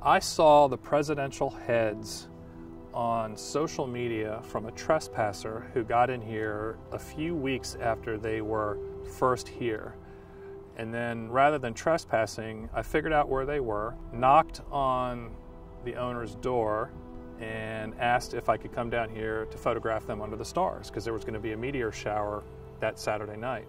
I saw the presidential heads on social media from a trespasser who got in here a few weeks after they were first here. And then rather than trespassing, I figured out where they were, knocked on the owner's door, and asked if I could come down here to photograph them under the stars, because there was going to be a meteor shower that Saturday night.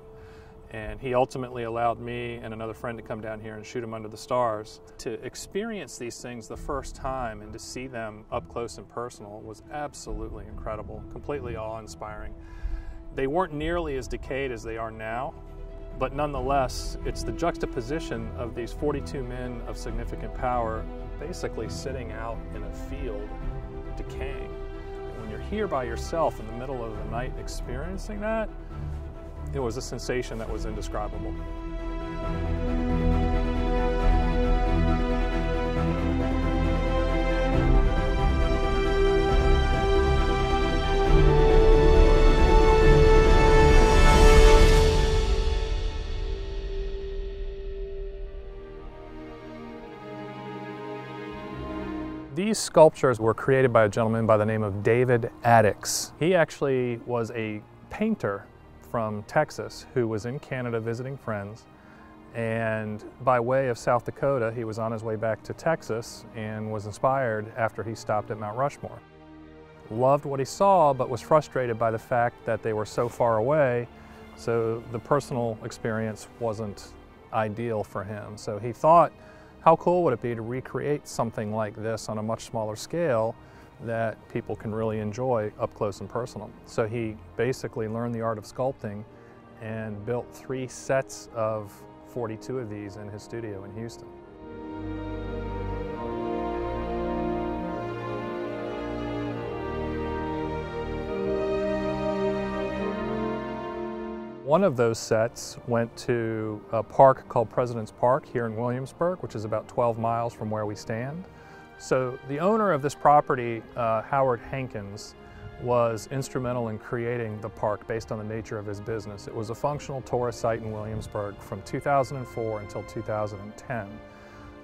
And he ultimately allowed me and another friend to come down here and shoot them under the stars. To experience these things the first time and to see them up close and personal was absolutely incredible, completely awe-inspiring. They weren't nearly as decayed as they are now, but nonetheless, it's the juxtaposition of these 42 men of significant power basically sitting out in a field decaying. And when you're here by yourself in the middle of the night experiencing that, it was a sensation that was indescribable. These sculptures were created by a gentleman by the name of David Addix. He actually was a painter from Texas who was in Canada visiting friends, and by way of South Dakota he was on his way back to Texas and was inspired after he stopped at Mount Rushmore. Loved what he saw, but was frustrated by the fact that they were so far away, so the personal experience wasn't ideal for him. So he thought, how cool would it be to recreate something like this on a much smaller scale that people can really enjoy up close and personal. So he basically learned the art of sculpting and built 3 sets of 42 of these in his studio in Houston. One of those sets went to a park called President's Park here in Williamsburg, which is about 12 miles from where we stand. So the owner of this property, Howard Hankins, was instrumental in creating the park based on the nature of his business. It was a functional tourist site in Williamsburg from 2004 until 2010.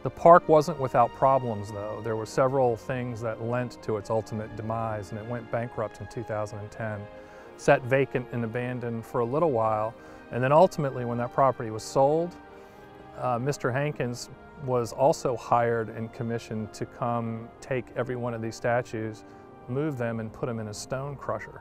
The park wasn't without problems though. There were several things that lent to its ultimate demise, and it went bankrupt in 2010. Sat vacant and abandoned for a little while, and then ultimately when that property was sold, Mr. Hankins was also hired and commissioned to come take every one of these statues, move them and put them in a stone crusher.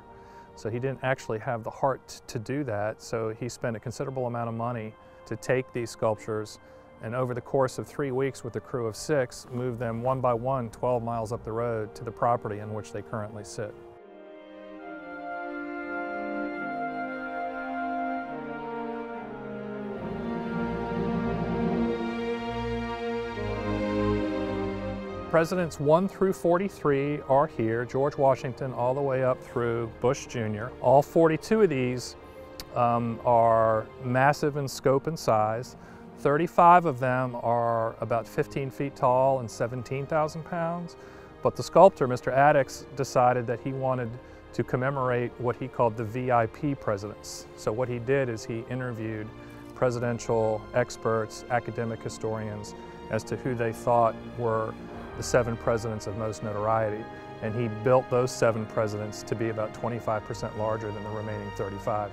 So he didn't actually have the heart to do that, so he spent a considerable amount of money to take these sculptures and over the course of 3 weeks with a crew of 6, move them one by one 12 miles up the road to the property in which they currently sit. Presidents 1 through 43 are here, George Washington all the way up through Bush Jr. All 42 of these are massive in scope and size. 35 of them are about 15 feet tall and 17,000 pounds. But the sculptor, Mr. Addix, decided that he wanted to commemorate what he called the VIP presidents. So what he did is he interviewed presidential experts, academic historians, as to who they thought were the 7 presidents of most notoriety, and he built those 7 presidents to be about 25% larger than the remaining 35.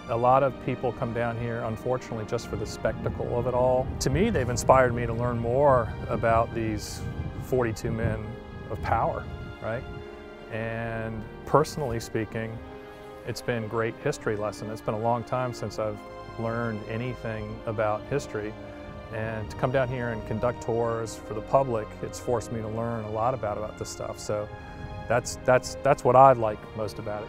A lot of people come down here, unfortunately, just for the spectacle of it all. To me, they've inspired me to learn more about these 42 men of power, right? And personally speaking, it's been a great history lesson. It's been a long time since I've learned anything about history, and to come down here and conduct tours for the public, it's forced me to learn a lot about this stuff. So that's what I like most about it.